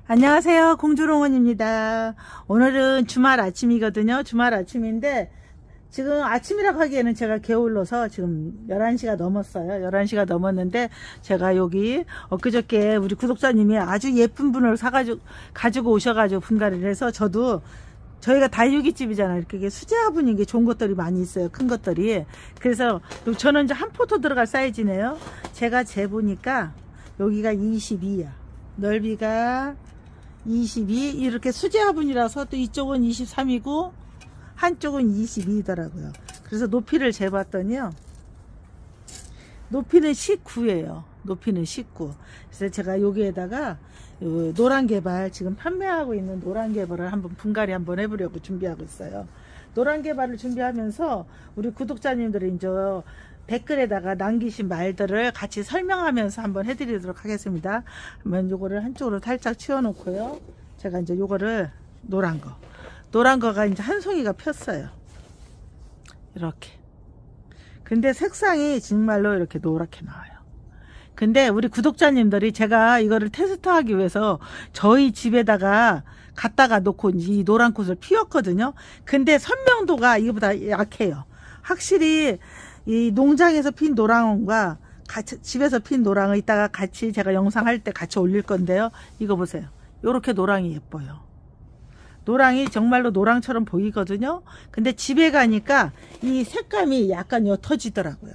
안녕하세요, 공주롱원입니다. 오늘은 주말 아침이거든요. 주말 아침인데 지금 아침이라고 하기에는 제가 게을러서 지금 11시가 넘었어요. 11시가 넘었는데 제가 여기 엊그저께 우리 구독자님이 아주 예쁜 분을 가지고 오셔가지고 분갈이를 해서 저희가 다육이집이잖아요. 이렇게 수제화분인 게 좋은 것들이 많이 있어요. 큰 것들이. 그래서 저는 이제 한 포토 들어갈 사이즈네요. 제가 재보니까 여기가 22야. 넓이가 22. 이렇게 수제화분이라서 또 이쪽은 23이고 한쪽은 22더라고요. 그래서 높이를 재봤더니요. 높이는 19예요. 높이는 19. 그래서 제가 여기에다가 노란 개발, 지금 판매하고 있는 노란 개발을 한번 분갈이 한번 해보려고 준비하고 있어요. 노란 개발을 준비하면서 우리 구독자님들이 이제 댓글에다가 남기신 말들을 같이 설명하면서 한번 해드리도록 하겠습니다. 그러면 요거를 한쪽으로 살짝 치워 놓고요. 제가 이제 요거를 노란 거가 이제 한 송이가 폈어요. 이렇게. 근데 색상이 정말로 이렇게 노랗게 나와요. 근데 우리 구독자님들이 제가 이거를 테스트하기 위해서 저희 집에다가 갖다가 놓고 이 노란 꽃을 피웠거든요. 근데 선명도가 이거보다 약해요. 확실히 이 농장에서 핀 노랑과 같이 집에서 핀 노랑을 이따가 같이 제가 영상 할 때 같이 올릴 건데요. 이거 보세요. 요렇게 노랑이 예뻐요. 노랑이 정말로 노랑처럼 보이거든요. 근데 집에 가니까 이 색감이 약간 옅어지더라고요.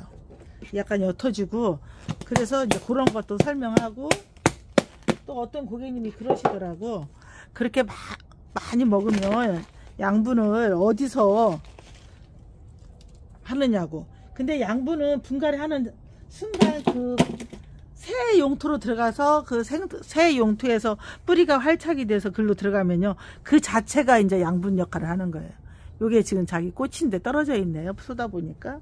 약간 옅어지고, 그래서 이제 그런 것도 설명하고, 또 어떤 고객님이 그러시더라고. 그렇게 많이 먹으면 양분을 어디서 하느냐고. 근데 양분은 분갈이 하는 순간 그 새 용토로 들어가서 그 새 용토에서 뿌리가 활착이 돼서 글로 들어가면요, 그 자체가 이제 양분 역할을 하는 거예요. 요게 지금 자기 꽃인데 떨어져 있네요. 쏟아 보니까.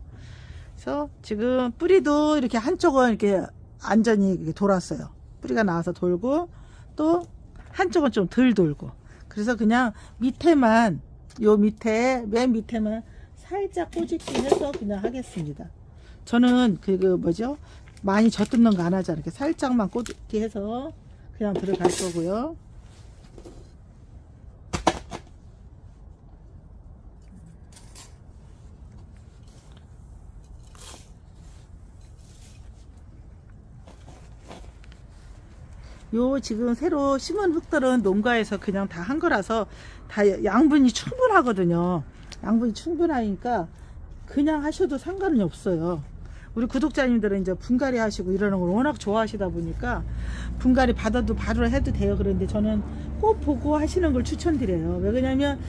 그래서 지금 뿌리도 이렇게 한쪽은 이렇게 안전히 이렇게 돌았어요. 뿌리가 나와서 돌고, 또 한쪽은 좀 덜 돌고. 그래서 그냥 밑에만, 맨 밑에만 살짝 꼬집기 해서 그냥 하겠습니다. 저는 많이 젖뜯는 거 안 하잖아요. 이렇게 살짝만 꼬집기 해서 그냥 들어갈 거고요. 지금 새로 심은 흙들은 농가에서 그냥 다 한 거라서 다 양분이 충분하거든요. 양분이 충분하니까 그냥 하셔도 상관은 없어요. 우리 구독자님들은 이제 분갈이 하시고 이러는 걸 워낙 좋아하시다 보니까 분갈이 받아도 바로 해도 돼요. 그런데 저는 꼭 보고 하시는 걸 추천드려요. 왜 그러냐면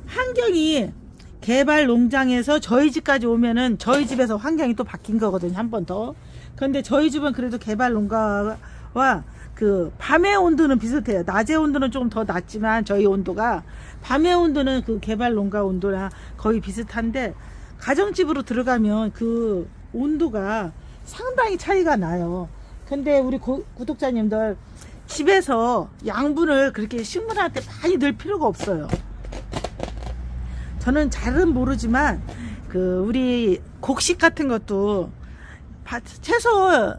환경이 개발 농장에서 저희 집까지 오면은 저희 집에서 환경이 또 바뀐 거거든요. 한 번 더. 그런데 저희 집은 그래도 개발 농가와 그 밤의 온도는 비슷해요. 낮의 온도는 조금 더 낮지만 저희 온도가, 밤의 온도는 그 개발 농가 온도랑 거의 비슷한데 가정집으로 들어가면 그 온도가 상당히 차이가 나요. 근데 우리 구독자님들 집에서 양분을 그렇게 식물한테 많이 넣을 필요가 없어요. 저는 잘은 모르지만 우리 곡식 같은 것도 채소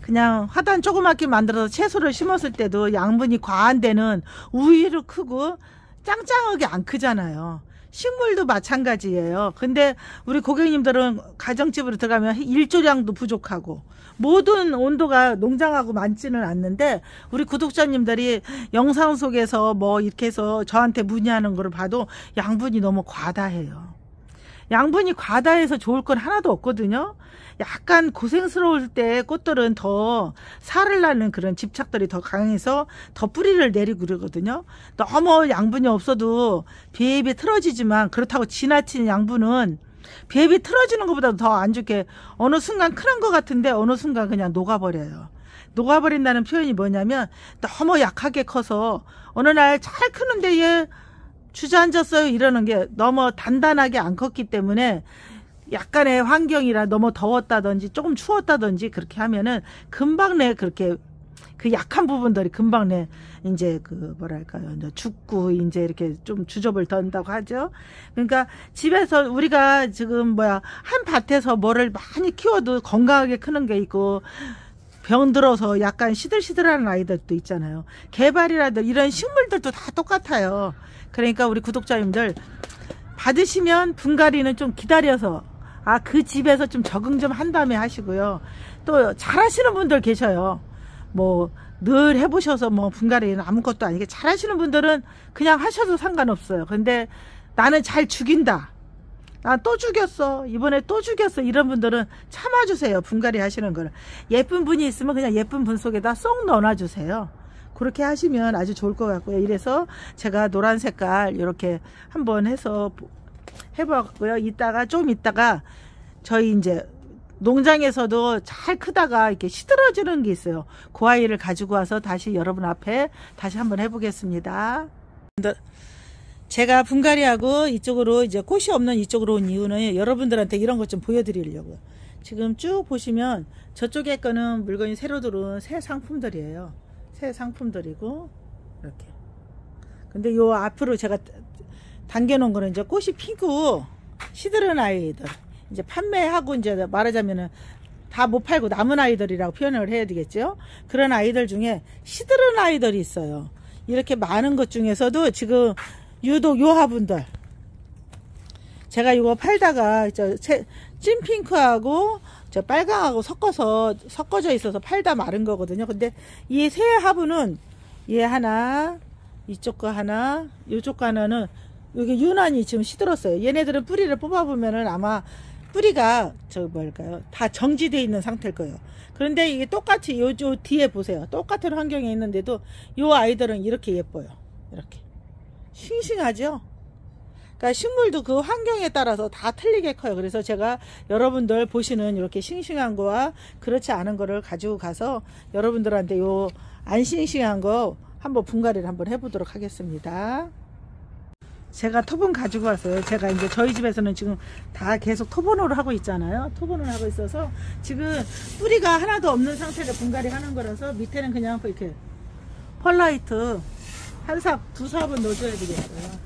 그냥 화단 조그맣게 만들어서 채소를 심었을 때도 양분이 과한 데는 우위로 크고 짱짱하게 안 크잖아요. 식물도 마찬가지예요. 근데 우리 고객님들은 가정집으로 들어가면 일조량도 부족하고 모든 온도가 농장하고 맞지는 않는데, 우리 구독자님들이 영상 속에서 뭐 이렇게 해서 저한테 문의하는 거를 봐도 양분이 너무 과다해요. 양분이 과다해서 좋을 건 하나도 없거든요. 약간 고생스러울 때 꽃들은 더 살을 나는 그런 집착들이 더 강해서 더 뿌리를 내리고 그러거든요. 너무 양분이 없어도 비앱이 틀어지지만, 그렇다고 지나친 양분은 비앱이 틀어지는 것보다 더 안 좋게 어느 순간 크는 것 같은데 어느 순간 그냥 녹아버려요. 녹아버린다는 표현이 뭐냐면 너무 약하게 커서 어느 날 잘 크는데 얘 주저앉았어요 이러는 게 너무 단단하게 안 컸기 때문에, 약간의 환경이라 너무 더웠다든지 조금 추웠다든지 그렇게 하면은 금방 그렇게 그 약한 부분들이 금방 이제 이제 죽고 이제 이렇게 좀 주접을 던다고 하죠. 그러니까 집에서 우리가 지금 한 밭에서 뭐를 많이 키워도 건강하게 크는 게 있고 병들어서 약간 시들시들한 아이들도 있잖아요. 개발이라든 이런 식물들도 다 똑같아요. 그러니까 우리 구독자님들 받으시면 분갈이는 좀 기다려서 그 집에서 좀 적응 좀 한 다음에 하시고요. 또 잘하시는 분들 계셔요. 뭐 늘 해보셔서 뭐 분갈이는 아무것도 아니게 잘하시는 분들은 그냥 하셔도 상관없어요. 근데 나는 잘 죽인다, 난 또 죽였어, 이번에 또 죽였어, 이런 분들은 참아주세요. 분갈이 하시는 거를. 예쁜 분이 있으면 그냥 예쁜 분 속에다 쏙 넣어놔주세요. 그렇게 하시면 아주 좋을 것 같고요. 이래서 제가 노란 색깔 이렇게 한번 해서 해봤고요. 좀 이따가 저희 이제 농장에서도 잘 크다가 이렇게 시들어지는 게 있어요. 그 아이를 가지고 와서 다시 여러분 앞에 다시 한번 해보겠습니다. 제가 분갈이하고 이쪽으로 이제 꽃이 없는 이쪽으로 온 이유는 여러분들한테 이런 것 좀 보여드리려고요. 지금 쭉 보시면 저쪽에 거는 물건이 새로 들어온 새 상품들이에요. 새 상품들이고 이렇게. 근데 요 앞으로 제가 당겨 놓은 거는 이제 꽃이 피고 시들은 아이들, 이제 판매하고 이제 말하자면은 다 못 팔고 남은 아이들이라고 표현을 해야 되겠죠. 그런 아이들 중에 시들은 아이들이 있어요. 이렇게 많은 것 중에서도 지금 유독 요 화분들 제가 이거 팔다가 찐핑크하고 저 빨강하고 섞어져 있어서 팔다 마른 거거든요. 근데 이 세 화분은 얘 하나, 이쪽 거 하나, 이쪽 거 하나는 여기 유난히 지금 시들었어요. 얘네들은 뿌리를 뽑아보면은 아마 뿌리가 다 정지되어 있는 상태일 거예요. 그런데 이게 똑같이 요 뒤에 보세요. 똑같은 환경에 있는데도 요 아이들은 이렇게 예뻐요. 이렇게 싱싱하죠. 그러니까 식물도 그 환경에 따라서 다 틀리게 커요. 그래서 제가 여러분들 보시는 이렇게 싱싱한 거와 그렇지 않은 거를 가지고 가서 여러분들한테 요 안 싱싱한 거 한번 분갈이를 한번 해보도록 하겠습니다. 제가 토분 가지고 왔어요. 제가 이제 저희 집에서는 지금 다 계속 토분으로 하고 있잖아요. 토분을 하고 있어서 지금 뿌리가 하나도 없는 상태로 분갈이 하는 거라서 밑에는 그냥 이렇게 펄라이트 한 삽, 두 삽은 넣어줘야 되겠어요.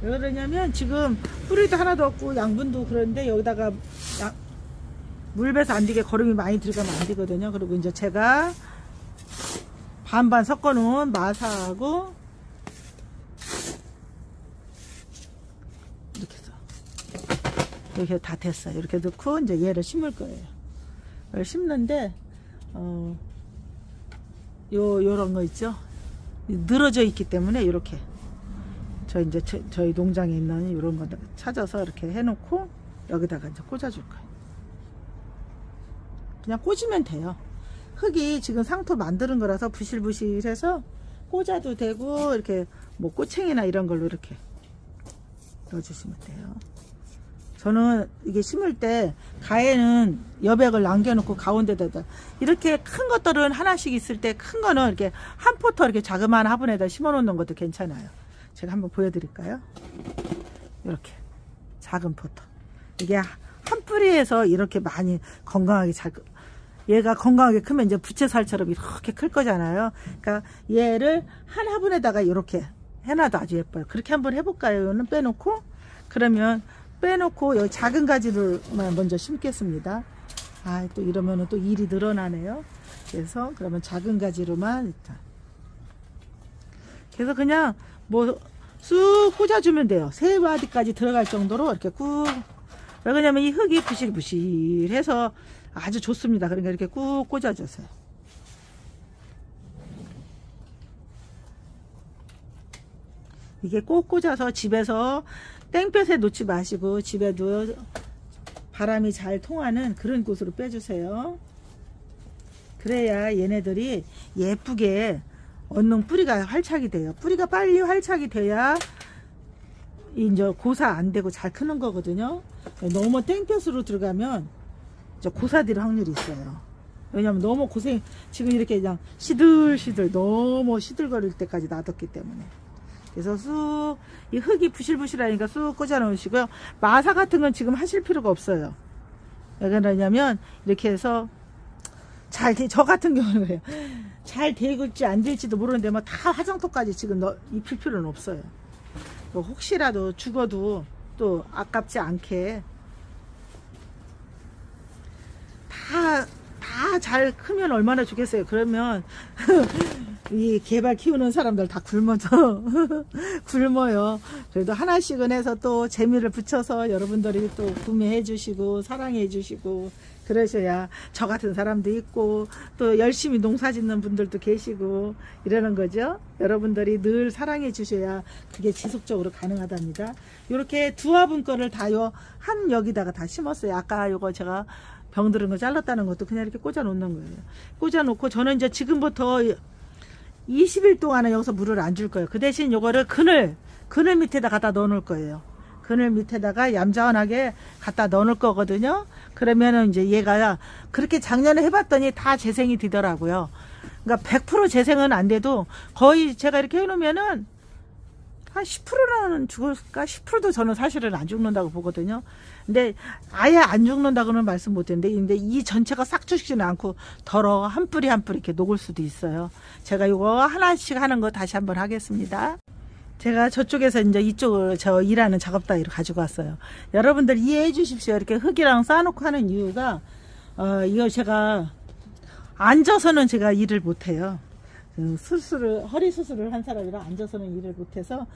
왜 그러냐면 지금 뿌리도 하나도 없고 양분도 그런데 여기다가 물 배서 안 되게 거름이 많이 들어가면 안 되거든요. 그리고 이제 제가 반반 섞어 놓은 마사하고 이렇게 해서 이렇게 다 됐어요. 이렇게 넣고 이제 얘를 심을 거예요. 얘를 심는데 요런 거 있죠. 늘어져 있기 때문에 이렇게 저희 농장에 있는 이런 거 찾아서 이렇게 해놓고 여기다가 이제 꽂아줄 거예요. 그냥 꽂으면 돼요. 흙이 지금 상토 만드는 거라서 부실부실해서 꽂아도 되고 이렇게 뭐 꼬챙이나 이런 걸로 이렇게 넣어주시면 돼요. 저는 이게 심을 때 가에는 여백을 남겨놓고 가운데다가 이렇게 큰 것들은 하나씩 있을 때 큰 거는 이렇게 한 포터 이렇게 자그마한 화분에다 심어 놓는 것도 괜찮아요. 제가 한번 보여드릴까요? 이렇게 작은 포터. 이게 한 뿌리에서 이렇게 많이 건강하게 얘가 건강하게 크면 이제 부채살처럼 이렇게 클 거잖아요. 그러니까 얘를 한 화분에다가 이렇게 해놔도 아주 예뻐요. 그렇게 한번 해볼까요? 이거는 빼놓고, 그러면 빼놓고 여기 작은 가지를 먼저 심겠습니다. 또 이러면은 또 일이 늘어나네요. 그래서 그러면 작은 가지로만 일단. 그래서 그냥 뭐 쑥 꽂아주면 돼요. 세 마디까지 들어갈 정도로 이렇게 꾹. 왜냐면 이 흙이 부실부실해서 아주 좋습니다. 그러니까 이렇게 꾹 꽂아주세요. 이게 꼭 꽂아서 집에서 땡볕에 놓지 마시고 집에도 바람이 잘 통하는 그런 곳으로 빼주세요. 그래야 얘네들이 예쁘게 얻는 뿌리가 활착이 돼요. 뿌리가 빨리 활착이 돼야 이제 고사 안 되고 잘 크는 거거든요. 너무 땡볕으로 들어가면 이제 고사될 확률이 있어요. 왜냐면 너무 지금 이렇게 그냥 시들시들 너무 시들거릴 때까지 놔뒀기 때문에. 그래서 쑥 이 흙이 부실부실하니까 쑥 꽂아 놓으시고요. 마사 같은 건 지금 하실 필요가 없어요. 왜 그러냐면 이렇게 해서 저 같은 경우는 그래요. 잘 될지 안 될지도 모르는데 뭐 다 화장토까지 지금 입힐 필요는 없어요. 뭐 혹시라도 죽어도 또 아깝지 않게 다 하나가 잘 크면 얼마나 좋겠어요. 그러면 이 개발 키우는 사람들 다 굶어서 굶어요. 그래도 하나씩은 해서 또 재미를 붙여서 여러분들이 또 구매해 주시고 사랑해 주시고 그러셔야 저 같은 사람도 있고 또 열심히 농사 짓는 분들도 계시고 이러는 거죠. 여러분들이 늘 사랑해 주셔야 그게 지속적으로 가능하답니다. 이렇게 두 화분 거를 다요 한 여기다가 다 심었어요. 아까 요거 제가 병들은 거 잘랐다는 것도 그냥 이렇게 꽂아 놓는 거예요. 꽂아 놓고 저는 이제 지금부터 20일 동안은 여기서 물을 안 줄 거예요. 그 대신 요거를 그늘 밑에다 갖다 넣어 놓을 거예요. 그늘 밑에다가 얌전하게 갖다 넣어 놓을 거거든요. 그러면은 이제 얘가 그렇게 작년에 해봤더니 다 재생이 되더라고요. 그러니까 100% 재생은 안 돼도 거의 제가 이렇게 해놓으면은 한 10%는 죽을까? 10%도 저는 사실은 안 죽는다고 보거든요. 근데 아예 안 죽는다고는 말씀 못 했는데, 근데 이 전체가 싹 죽지는 않고 덜어 한 뿌리 한 뿌리 이렇게 녹을 수도 있어요. 제가 이거 하나씩 하는 거 다시 한번 하겠습니다. 제가 저쪽에서 이제 이쪽을 저 일하는 작업 따위로 가지고 왔어요. 여러분들 이해해 주십시오. 이렇게 흙이랑 쌓아놓고 하는 이유가 이거 제가 앉아서는 제가 일을 못해요. 허리 수술을 한 사람이라 앉아서는 일을 못해서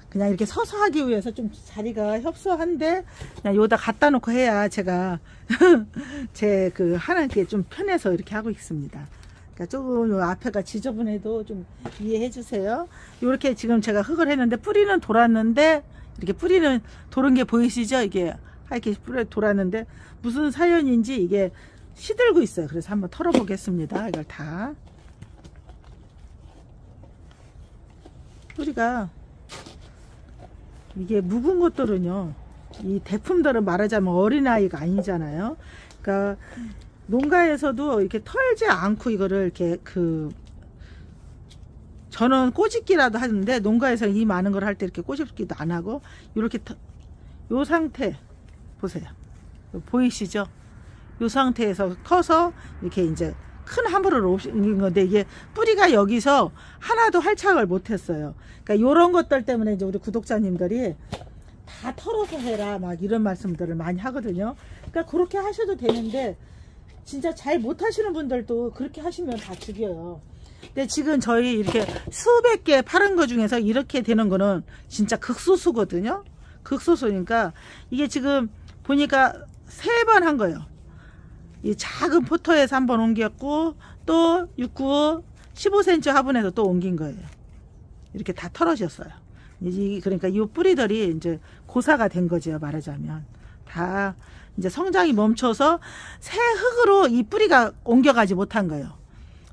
그냥 이렇게 서서 하기 위해서 좀 자리가 협소한데 그냥 여기다 갖다 놓고 해야 제가 제 그 하는 게 좀 편해서 이렇게 하고 있습니다. 그러니까 조금 요 앞에가 지저분해도 좀 이해해 주세요. 이렇게 지금 제가 흙을 했는데 뿌리는 돌았는데 이렇게 뿌리는 도는 게 보이시죠? 이게 이렇게 뿌리 돌았는데 무슨 사연인지 이게 시들고 있어요. 그래서 한번 털어 보겠습니다. 이걸 다 뿌리가 이게 묵은 것들은요, 이 대품들은 말하자면 어린아이가 아니잖아요. 그러니까 농가에서도 이렇게 털지 않고 이거를 이렇게 저는 꼬집기라도 하는데 농가에서 이 많은 걸 할 때 이렇게 꼬집기도 안 하고 이렇게 요 상태 보세요. 보이시죠? 요 상태에서 커서 이렇게 이제 큰 함부로를 옮긴 건데 이게 뿌리가 여기서 하나도 활착을 못했어요. 그러니까 이런 것들 때문에 이제 우리 구독자님들이 다 털어서 해라 막 이런 말씀들을 많이 하거든요. 그러니까 그렇게 하셔도 되는데 진짜 잘 못하시는 분들도 그렇게 하시면 다 죽여요. 근데 지금 저희 이렇게 수백 개 파른 거 중에서 이렇게 되는 거는 진짜 극소수거든요. 극소수니까 이게 지금 보니까 3번 한 거예요. 이 작은 포터에서 한번 옮겼고 또 695 15cm 화분에서 또 옮긴 거예요. 이렇게 다 털어졌어요. 그러니까 이 뿌리들이 이제 고사가 된 거죠. 말하자면 다 이제 성장이 멈춰서 새 흙으로 이 뿌리가 옮겨가지 못한 거예요.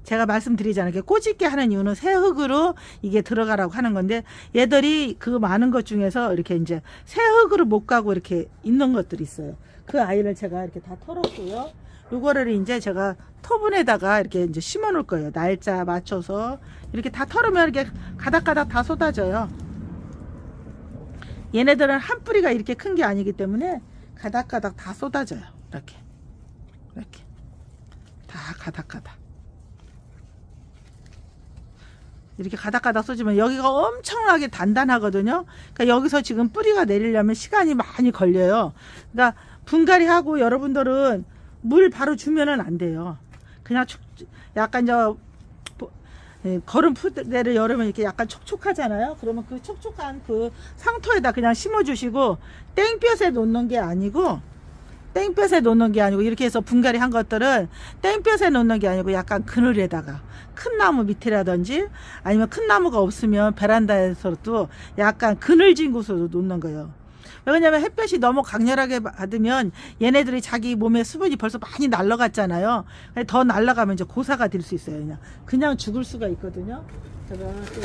제가 말씀드리잖아요. 이렇게 꼬집게 하는 이유는 새 흙으로 이게 들어가라고 하는 건데 얘들이 그 많은 것 중에서 이렇게 이제 새 흙으로 못 가고 이렇게 있는 것들이 있어요. 그 아이를 제가 이렇게 다 털었고요. 요거를 이제 제가 토분에다가 이렇게 이제 심어 놓을 거예요. 날짜 맞춰서 이렇게 다 털으면 이렇게 가닥가닥 다 쏟아져요. 얘네들은 한 뿌리가 이렇게 큰 게 아니기 때문에 가닥가닥 다 쏟아져요. 이렇게 다 가닥가닥 이렇게 가닥가닥 쏟으면 여기가 엄청나게 단단하거든요. 그러니까 여기서 지금 뿌리가 내리려면 시간이 많이 걸려요. 그러니까 분갈이 하고 여러분들은 물 바로 주면은 안 돼요. 그냥 약간 거름 푸대를 열으면 이렇게 약간 촉촉하잖아요. 그러면 그 촉촉한 그 상토에다 그냥 심어 주시고 땡볕에 놓는 게 아니고 이렇게 해서 분갈이 한 것들은 땡볕에 놓는 게 아니고 약간 그늘에다가 큰 나무 밑이라든지 아니면 큰 나무가 없으면 베란다에서도 약간 그늘진 곳으로 놓는 거예요. 왜냐면 햇볕이 너무 강렬하게 받으면 얘네들이 자기 몸에 수분이 벌써 많이 날아갔잖아요. 더 날아가면 이제 고사가 될 수 있어요. 그냥 죽을 수가 있거든요. 제가 또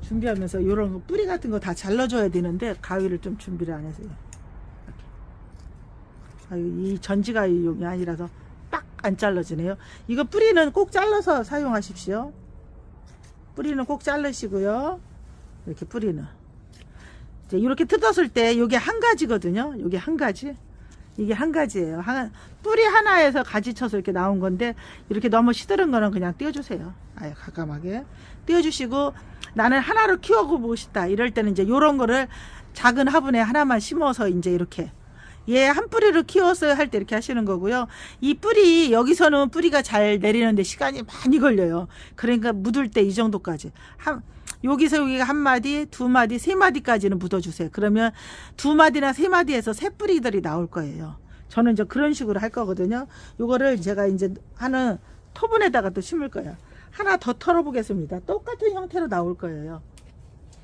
준비하면서 이런 거 뿌리 같은 거 다 잘라줘야 되는데 가위를 좀 준비를 안 해서요. 이 전지가위용이 아니라서 딱 안 잘라지네요. 이거 뿌리는 꼭 잘라서 사용하십시오. 뿌리는 꼭 자르시고요. 이렇게 뿌리는 이렇게 뜯었을 때 이게 한 가지거든요. 이게 한 가지. 이게 한 가지예요. 뿌리 하나에서 가지 쳐서 이렇게 나온 건데 이렇게 너무 시들은 거는 그냥 떼어주세요. 아예 가감하게 떼어주시고 나는 하나를 키워보고 싶다 이럴 때는 이제 요런 거를 작은 화분에 하나만 심어서 이제 이렇게 얘 한 뿌리를 키웠어요 할 때 이렇게 하시는 거고요. 이 뿌리 여기서는 뿌리가 잘 내리는데 시간이 많이 걸려요. 그러니까 묻을 때 이 정도까지 여기서 여기가 한 마디, 두 마디, 세 마디까지는 묻어주세요. 그러면 두 마디나 세 마디에서 새 뿌리들이 나올 거예요. 저는 이제 그런 식으로 할 거거든요. 요거를 제가 이제 하는 토분에다가 또 심을 거예요. 하나 더 털어보겠습니다. 똑같은 형태로 나올 거예요.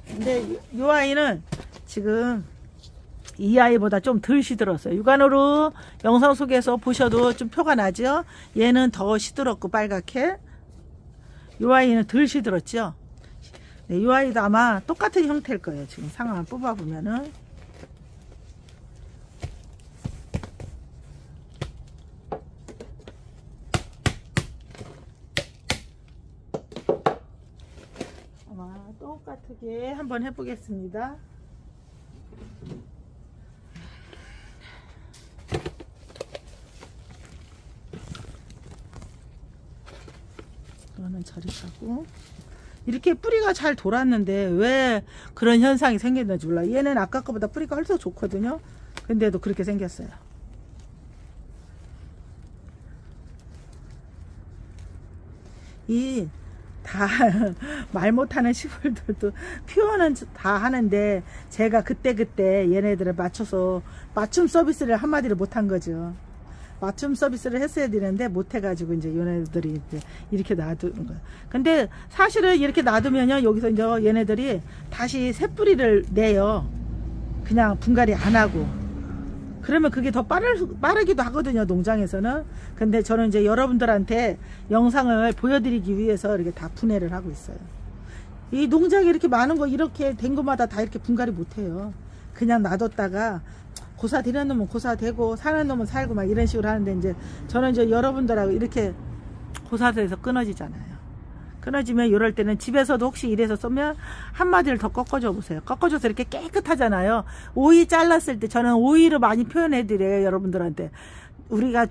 근데 이 아이는 지금 이 아이보다 좀 덜 시들었어요. 육안으로 영상 속에서 보셔도 좀 표가 나죠. 얘는 더 시들었고 빨갛게, 이 아이는 덜 시들었죠. 네, 이 아이도 아마 똑같은 형태일 거예요. 지금 상황을 뽑아보면은. 아마 똑같게 한번 해보겠습니다. 이거는 저리 가고. 이렇게 뿌리가 잘 돌았는데 왜 그런 현상이 생겼는지 몰라. 얘는 아까 거보다 뿌리가 훨씬 좋거든요. 근데도 그렇게 생겼어요. 이 다 말 못하는 시골들도 표현은 다 하는데 제가 그때 얘네들을 맞춰서 맞춤 서비스를 한마디로 못한 거죠. 맞춤 서비스를 했어야 되는데 못해가지고 이제 얘네들이 이렇게 놔두는 거예요. 근데 사실은 이렇게 놔두면요, 여기서 이제 얘네들이 다시 새 뿌리를 내요. 그냥 분갈이 안 하고. 그러면 그게 더 빠르기도 하거든요, 농장에서는. 근데 저는 이제 여러분들한테 영상을 보여드리기 위해서 이렇게 다 분해를 하고 있어요. 이 농장에 이렇게 많은 거 이렇게 된 것마다 다 이렇게 분갈이 못해요. 그냥 놔뒀다가 고사 되는 놈은 고사 되고 사는 놈은 살고 막 이런 식으로 하는데, 이제 저는 이제 여러분들하고 이렇게 고사돼서 끊어지잖아요. 끊어지면 이럴 때는 집에서도 혹시 이래서 쏘면 한마디를 더 꺾어줘 보세요. 꺾어줘서 이렇게 깨끗하잖아요. 오이 잘랐을 때 저는 오이를 많이 표현해 드려요, 여러분들한테. 우리가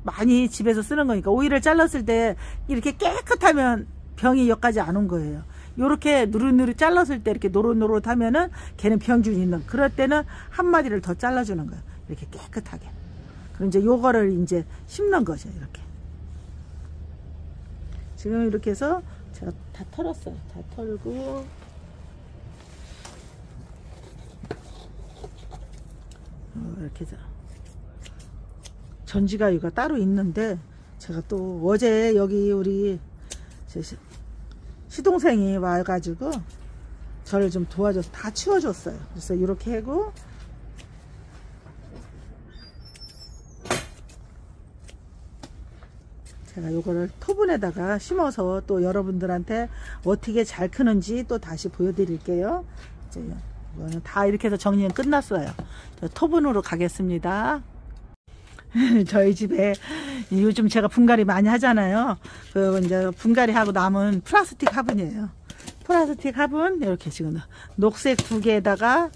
많이 집에서 쓰는 거니까. 오이를 잘랐을 때 이렇게 깨끗하면 병이 여기까지 안 온 거예요. 요렇게 누릇누릇 잘랐을 때 이렇게 노릇노릇하면은 걔는 병균이 있는, 그럴 때는 한 마디를 더 잘라주는 거예요. 이렇게 깨끗하게. 그럼 이제 요거를 이제 심는 거죠. 이렇게. 지금 이렇게 해서 제가 다 털었어요. 다 털고. 이렇게 해서. 전지가위가 따로 있는데, 제가 또 어제 여기 우리 시동생이 와가지고 저를 좀 도와줘서 다 치워줬어요. 그래서 이렇게 하고, 제가 요거를 토분에다가 심어서 또 여러분들한테 어떻게 잘 크는지 또 다시 보여드릴게요. 이제 이거는 다 이렇게 해서 정리는 끝났어요. 저 토분으로 가겠습니다. 저희 집에 요즘 제가 분갈이 많이 하잖아요. 그 이제 분갈이 하고 남은 플라스틱 화분이에요. 플라스틱 화분 이렇게 지금 녹색 2개에다가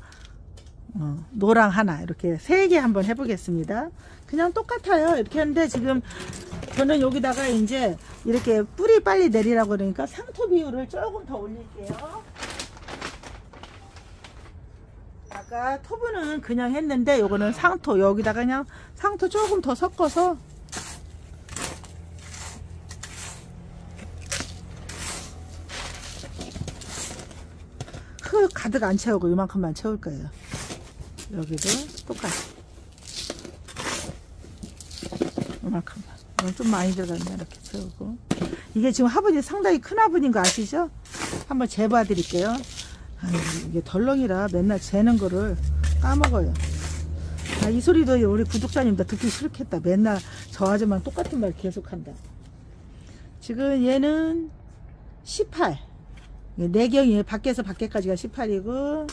노랑 하나, 이렇게 3개 한번 해보겠습니다. 그냥 똑같아요. 이렇게 했는데 지금 저는 여기다가 이제 이렇게 뿌리 빨리 내리라고 그러니까 상토 비율을 조금 더 올릴게요. 아까 토분은 그냥 했는데 요거는 상토, 여기다가 그냥 상토 조금 더 섞어서 가득 안 채우고 요만큼만 채울 거예요. 여기도 똑같이 요만큼만. 이건 좀 많이 들어갔네. 이렇게 채우고. 이게 지금 화분이 상당히 큰 화분인 거 아시죠? 한번 재봐 드릴게요. 이게 덜렁이라 맨날 재는 거를 까먹어요. 이 소리도 우리 구독자님들 듣기 싫겠다. 맨날 저 아줌마는 똑같은 말 계속한다. 지금 얘는 18. 내경이 밖에서 밖에까지가 18이고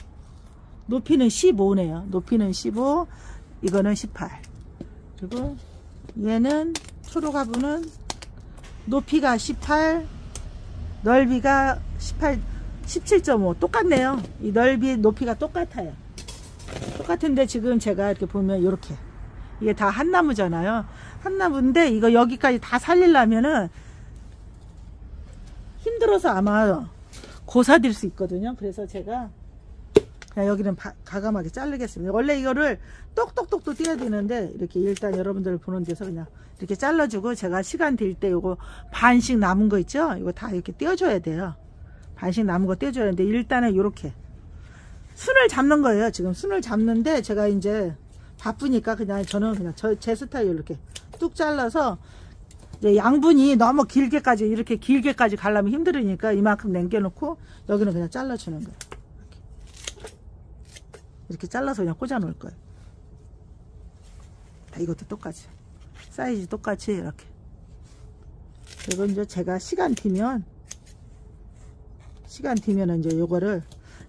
높이는 15네요. 높이는 15, 이거는 18. 그리고 얘는 초록 화분은 높이가 18, 넓이가 18, 17.5. 똑같네요. 이 넓이 높이가 똑같아요. 똑같은데 지금 제가 이렇게 보면 이렇게 이게 다 한 나무잖아요. 한 나무인데 이거 여기까지 다 살리려면은 힘들어서 아마 고사될 수 있거든요. 그래서 제가 그냥 여기는 가감하게 자르겠습니다. 원래 이거를 똑똑똑도 띄어야 되는데 이렇게 일단 여러분들 보는 데서 그냥 이렇게 잘라주고, 제가 시간 될 때 요거 반씩 남은 거 있죠? 이거 다 이렇게 띄워줘야 돼요. 반씩 남은 거 띄워줘야 되는데, 일단은 이렇게 순을 잡는 거예요. 지금 순을 잡는데 제가 이제 바쁘니까 그냥 저는 그냥 제 스타일로 이렇게 뚝 잘라서, 이제 양분이 너무 길게까지 이렇게 길게까지 가려면 힘들으니까 이만큼 남겨놓고 여기는 그냥 잘라주는 거예요. 이렇게 잘라서 그냥 꽂아 놓을 거예요. 다 이것도 똑같이 사이즈 똑같이 이렇게. 그리고 이제 제가 시간 뒤면 이제 요거를,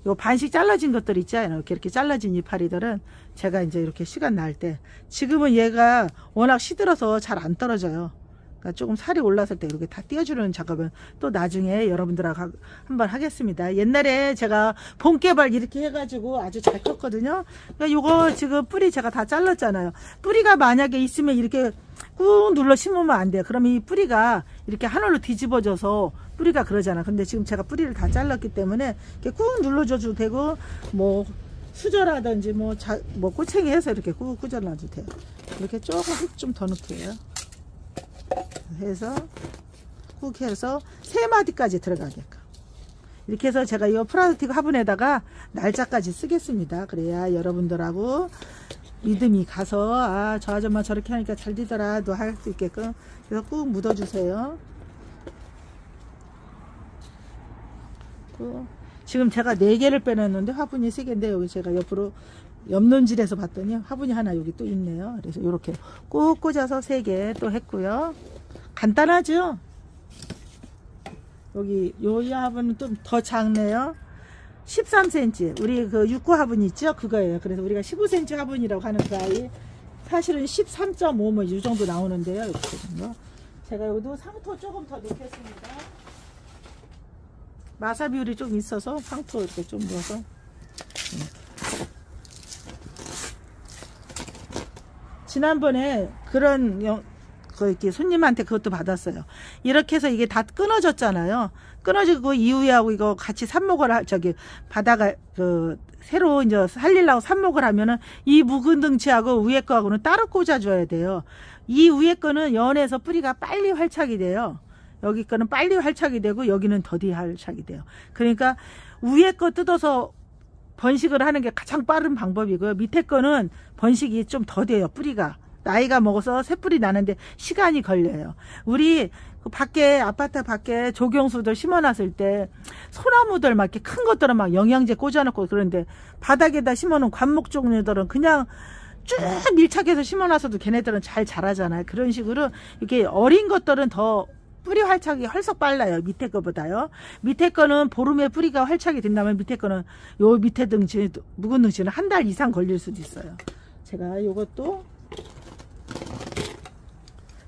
요 반씩 잘라진 것들 있잖아요. 이렇게 잘라진 이파리들은 제가 이제 이렇게 시간 날 때, 지금은 얘가 워낙 시들어서 잘 안 떨어져요. 그러니까 조금 살이 올랐을 때 이렇게 다 띄워주는 작업은 또 나중에 여러분들하고 한번 하겠습니다. 옛날에 제가 봄개발 이렇게 해가지고 아주 잘 컸거든요. 그러니까 요거 지금 뿌리 제가 다 잘랐잖아요. 뿌리가 만약에 있으면 이렇게 꾹 눌러 심으면 안 돼요. 그러면 이 뿌리가 이렇게 하늘로 뒤집어져서 뿌리가 그러잖아. 근데 지금 제가 뿌리를 다 잘랐기 때문에 이렇게 꾹 눌러줘도 되고, 뭐 수저라든지 뭐 꼬챙이 해서 이렇게 꾹 꽂아놔도 돼요. 이렇게 조금 흙 좀 더 넣게요. 해서 꾹 해서 3마디까지 들어가게끔 이렇게 해서 제가 이 플라스틱 화분에다가 날짜까지 쓰겠습니다. 그래야 여러분들하고 믿음이 가서, 아, 저 아줌마 저렇게 하니까 잘 되더라도 할 수 있게끔. 그래서 꾹 묻어주세요. 지금 제가 4개를 빼놨는데 화분이 3개인데, 여기 제가 옆으로 옆눈질해서 봤더니 화분이 하나 여기 또 있네요. 그래서 이렇게 꾹 꽂아서 3개 또 했고요. 간단하죠? 여기 요 화분은 좀 더 작네요. 13cm. 우리 그 6구 화분 있죠? 그거예요. 그래서 우리가 15cm 화분이라고 하는 그 아이, 사실은 13.5 뭐 이 정도 나오는데요. 이렇게 정도. 제가 여기도 상토 조금 더 넣겠습니다. 마사 비율이 좀 있어서 상토 이렇게 좀 넣어서. 지난번에 그런 이렇게 손님한테 그것도 받았어요. 이렇게 해서 이게 다 끊어졌잖아요. 끊어지고 이후에 하고 이거 같이 삽목을 바다가 새로 이제 살리려고 삽목을 하면은 이 묵은 덩치하고 위에 거하고는 따로 꽂아줘야 돼요. 이 위에 거는 연해서 뿌리가 빨리 활착이 돼요. 여기 거는 빨리 활착이 되고 여기는 더디 활착이 돼요. 그러니까 위에 거 뜯어서 번식을 하는 게 가장 빠른 방법이고요. 밑에 거는 번식이 좀 더뎌요. 뿌리가 나이가 먹어서 새뿌리 나는데 시간이 걸려요. 우리 밖에 아파트 밖에 조경수들 심어놨을 때 소나무들 막 이렇게 큰 것들은 막 영양제 꽂아놓고 그런데, 바닥에다 심어놓은 관목 종류들은 그냥 쭉 밀착해서 심어놔서도 걔네들은 잘 자라잖아요. 그런 식으로 이렇게 어린 것들은 더 뿌리 활착이 헐썩 빨라요. 밑에 거보다요. 밑에 거는 보름에 뿌리가 활착이 된다면 밑에 거는 요 밑에 덩치, 묵은 덩치는 한 달 이상 걸릴 수도 있어요. 제가 요것도,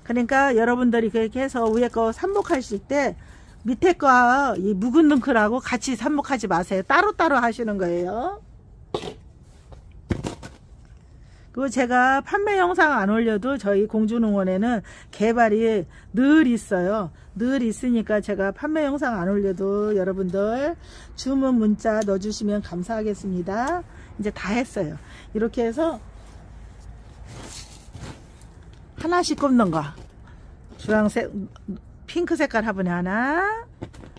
그러니까 여러분들이 그렇게 해서 위에 거 삽목하실 때 밑에 거와 이 묵은 덩크라고 같이 삽목하지 마세요. 따로따로 하시는 거예요. 그리고 제가 판매 영상 안 올려도 저희 공주농원에는 개발이 늘 있어요. 늘 있으니까 제가 판매 영상 안 올려도 여러분들 주문 문자 넣어주시면 감사하겠습니다. 이제 다 했어요. 이렇게 해서 하나씩 꼽는 거. 주황색, 핑크 색깔 화분에 하나,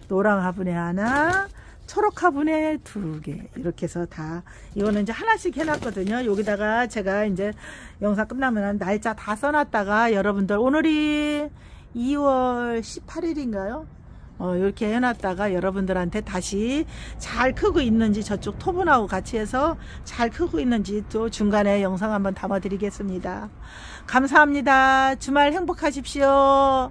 노랑 화분에 하나, 초록 화분에 2개. 이렇게 해서 다, 이거는 이제 하나씩 해놨거든요. 여기다가 제가 이제 영상 끝나면 날짜 다 써놨다가 여러분들, 오늘이 2월 18일인가요? 이렇게 해놨다가 여러분들한테 다시 잘 크고 있는지, 저쪽 토분하고 같이 해서 잘 크고 있는지 또 중간에 영상 한번 담아 드리겠습니다. 감사합니다. 주말 행복하십시오.